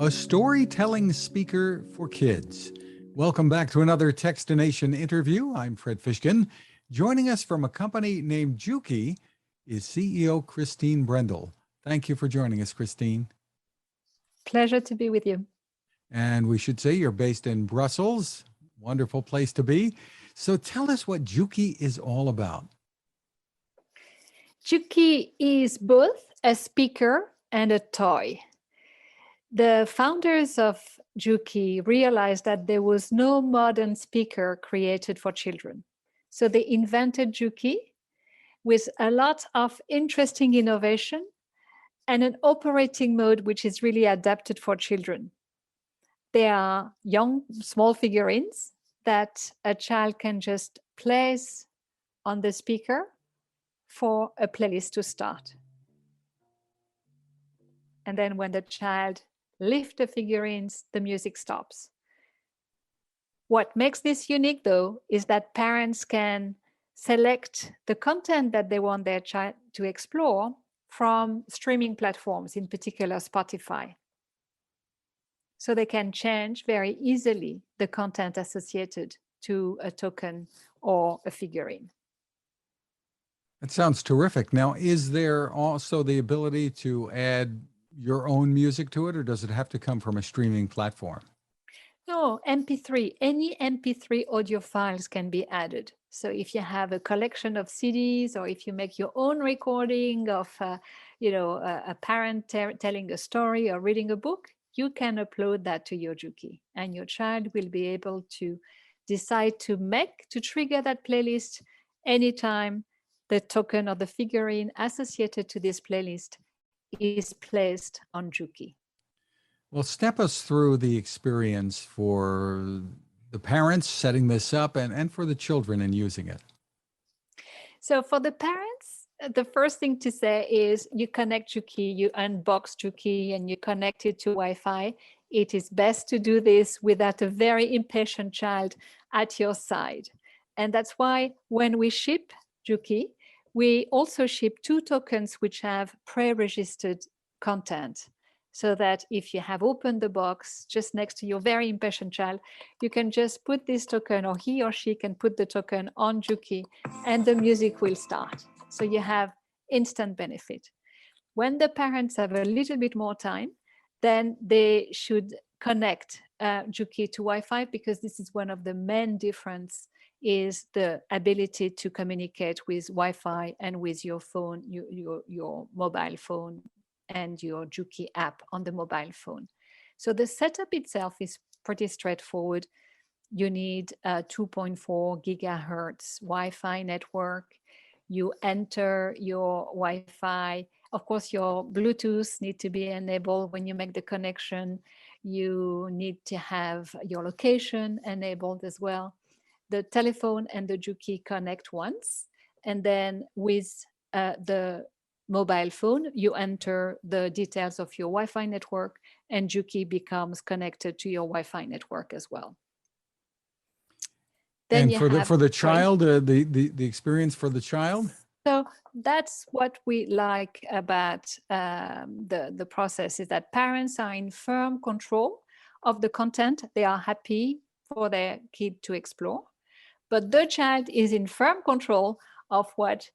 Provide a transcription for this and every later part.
a storytelling speaker for kids. Welcome back to another Techstination interview. I'm Fred Fishkin. Joining us from a company named Jooki is CEO Christine Brendle. Thank you for joining us, Christine. Pleasure to be with you. And we should say you're based in Brussels. Wonderful place to be. So tell us what Jooki is all about. Jooki is both a speaker and a toy. The founders of Jooki realized that there was no modern speaker created for children. So they invented Jooki with a lot of interesting innovation and an operating mode which is really adapted for children. They are young, small figurines that a child can just place on the speaker for a playlist to start. And then when the child lifts the figurines, the music stops. What makes this unique, though, is that parents can select the content that they want their child to explore from streaming platforms, in particular Spotify. So they can change very easily the content associated to a token or a figurine. That sounds terrific. Now, is there also the ability to add your own music to it, or does it have to come from a streaming platform? No, MP3, any MP3 audio files can be added. So if you have a collection of CDs, or if you make your own recording of, a parent telling a story or reading a book, you can upload that to your Jooki, and your child will be able to decide to trigger that playlist anytime the token or the figurine associated to this playlist is placed on Jooki. Well, step us through the experience for the parents setting this up and for the children in using it. So for the parents, the first thing to say is you connect Jooki, you unbox Jooki, and you connect it to Wi-Fi. It is best to do this without a very impatient child at your side. And that's why when we ship Jooki, we also ship 2 tokens which have pre-registered content, so that if you have opened the box just next to your very impatient child, you can just put this token, or he or she can put the token on Jooki, and the music will start. So you have instant benefit. When the parents have a little bit more time, then they should connect Jooki to Wi-Fi, because this is one of the main difference, is the ability to communicate with Wi-Fi and with your phone, your mobile phone, and your Jooki app on the mobile phone. So the setup itself is pretty straightforward. You need a 2.4 gigahertz Wi-Fi network. You enter your Wi-Fi. Of course, your Bluetooth need to be enabled when you make the connection. You need to have your location enabled as well. The telephone and the Jooki connect once, and then with the mobile phone, you enter the details of your Wi-Fi network, and Jooki becomes connected to your Wi-Fi network as well. Then and for the child, the experience for the child? So that's what we like about the process, is that parents are in firm control of the content. They are happy for their kid to explore, but the child is in firm control of what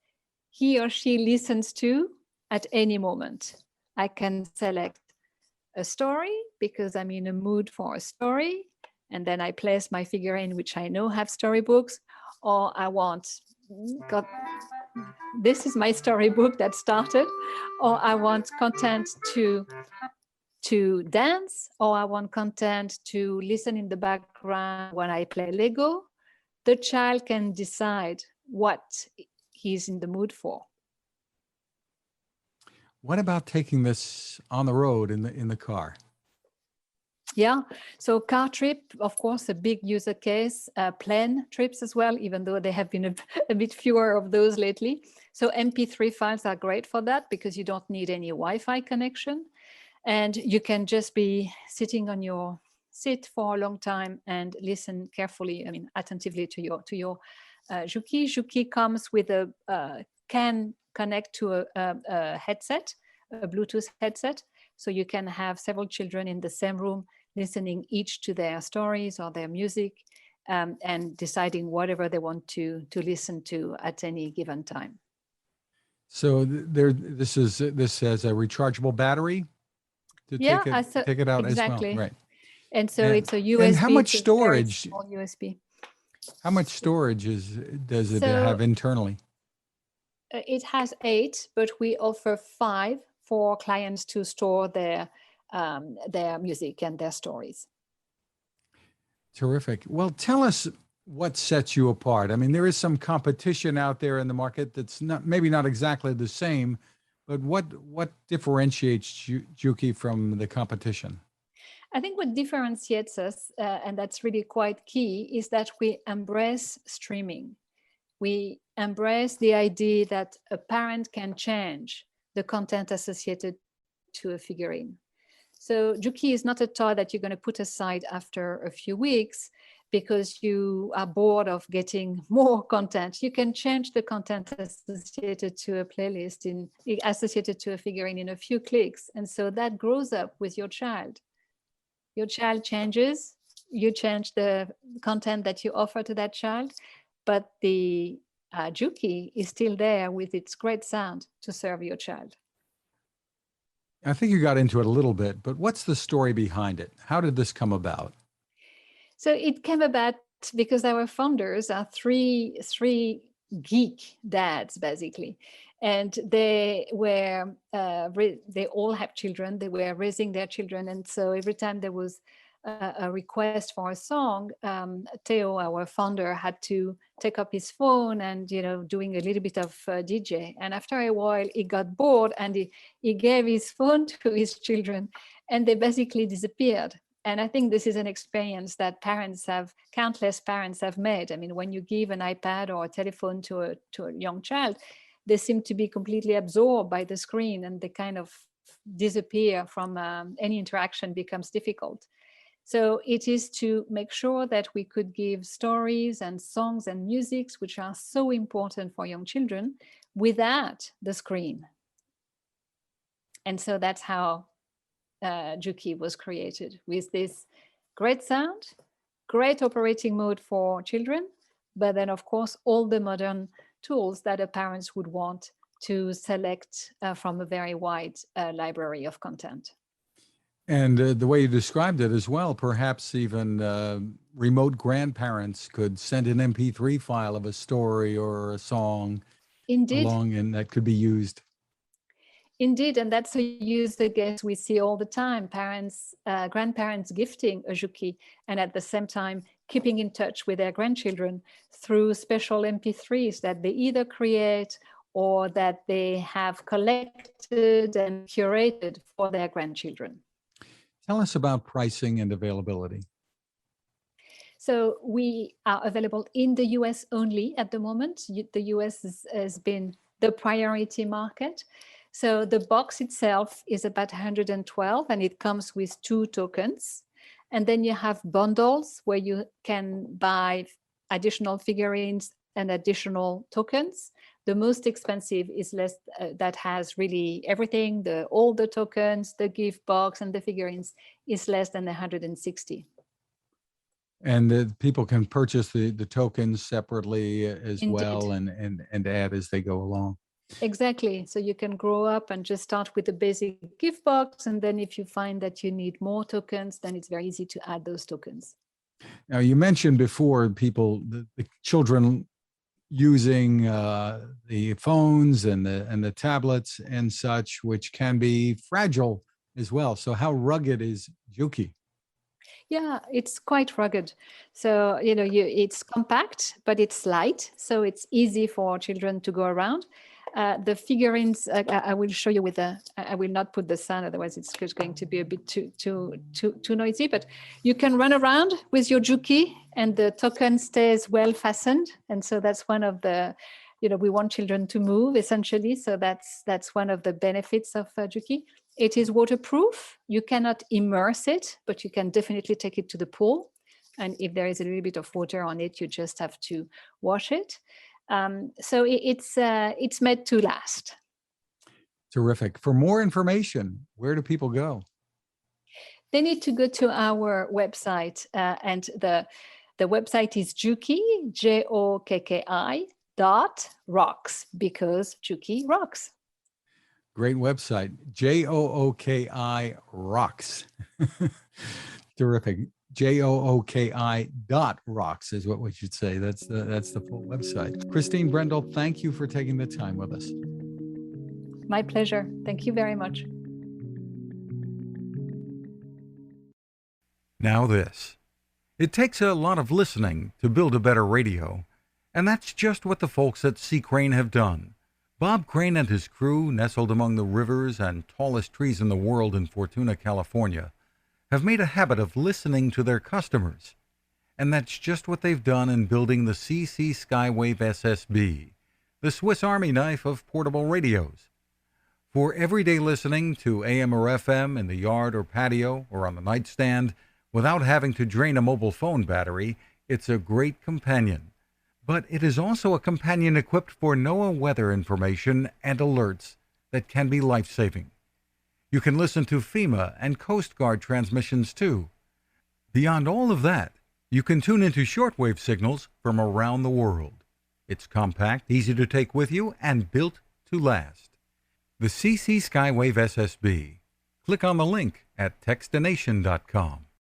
he or she listens to at any moment. I can select a story because I'm in a mood for a story, and then I place my figurine, which I know have storybooks, or I want, this is my storybook that started, or I want content to dance, or I want content to listen in the background when I play Lego. The child can decide what he's in the mood for. What about taking this on the road in the car? Yeah, so car trip, of course, a big user case, plane trips as well, even though there have been a bit fewer of those lately. So MP3 files are great for that, because you don't need any Wi-Fi connection, and you can just be sitting on your seat for a long time and listen carefully, attentively to your Jooki. Jooki comes with can connect to a headset, a Bluetooth headset, So you can have several children in the same room listening each to their stories or their music, and deciding whatever they want to listen to at any given time. So this has a rechargeable battery to Yeah, take it out as well, exactly. right? And so it's a USB. And how much it's a very storage? small USB. How much storage does it have internally? It has 8, but we offer 5 for clients to store their music and their stories. Terrific. Well, tell us what sets you apart. I mean, there is some competition out there in the market that's maybe not exactly the same, but what differentiates Jooki from the competition? I think what differentiates us, and that's really quite key, is that we embrace streaming. We embrace the idea that a parent can change the content associated to a figurine. So Jooki is not a toy that you're going to put aside after a few weeks because you are bored of getting more content. You can change the content associated to a playlist, associated to a figurine, in a few clicks. And so that grows up with your child. Your child changes, you change the content that you offer to that child, but the Jooki is still there with its great sound to serve your child. I think you got into it a little bit, but what's the story behind it? How did this come about? So it came about because our founders are three geek dads, basically. And they were, they all have children. They were raising their children. And so every time there was a request for a song, Theo, our founder, had to take up his phone and, doing a little bit of DJ. And after a while, he got bored and he gave his phone to his children, and they basically disappeared. And I think this is an experience that countless parents have made. I mean, when you give an iPad or a telephone to a young child, they seem to be completely absorbed by the screen, and they kind of disappear from any interaction becomes difficult. So it is to make sure that we could give stories and songs and musics, which are so important for young children, without the screen. And so that's how Jooki was created, with this great sound, great operating mode for children, but then of course all the modern tools that a parents would want to select from a very wide library of content. And the way you described it as well, perhaps even remote grandparents could send an MP3 file of a story or a song along, and that could be used. Indeed, and that's a use case we see all the time. Parents, grandparents gifting a Jooki, and at the same time keeping in touch with their grandchildren through special MP3s that they either create or that they have collected and curated for their grandchildren. Tell us about pricing and availability. So we are available in the US only at the moment. The US has been the priority market. So the box itself is about 112, and it comes with 2 tokens. And then you have bundles where you can buy additional figurines and additional tokens. The most expensive is that has really everything, all the tokens, the gift box, and the figurines, is less than 160. And people can purchase the tokens separately as Indeed. well, and add as they go along. Exactly. So you can grow up and just start with the basic gift box. And then if you find that you need more tokens, then it's very easy to add those tokens. Now, you mentioned before the children using the phones and the tablets and such, which can be fragile as well. So how rugged is Jooki? Yeah, it's quite rugged. So, it's compact, but it's light. So it's easy for children to go around. The figurines, I will show you I will not put the sound, otherwise it's going to be a bit too noisy, but you can run around with your Jooki and the token stays well fastened. And so that's one of the, we want children to move essentially. So that's one of the benefits of Jooki. It is waterproof. You cannot immerse it, but you can definitely take it to the pool. And if there is a little bit of water on it, you just have to wash it. So it's made to last. Terrific. For more information, where do people go? They need to go to our website, and the website is Jooki, JOKKI.rocks, because Jooki rocks. Great website, JOOKI rocks. Terrific. JOOKI.rocks is what we should say. That's the full website. Christine Brendle, thank you for taking the time with us. My pleasure. Thank you very much. Now this. It takes a lot of listening to build a better radio, and that's just what the folks at C. Crane have done. Bob Crane and his crew, nestled among the rivers and tallest trees in the world in Fortuna, California, have made a habit of listening to their customers. And that's just what they've done in building the CC Skywave SSB, the Swiss Army knife of portable radios. For everyday listening to AM or FM in the yard or patio or on the nightstand, without having to drain a mobile phone battery, it's a great companion. But it is also a companion equipped for NOAA weather information and alerts that can be life-saving. You can listen to FEMA and Coast Guard transmissions too. Beyond all of that, you can tune into shortwave signals from around the world. It's compact, easy to take with you, and built to last. The CC Skywave SSB. Click on the link at Techstination.com.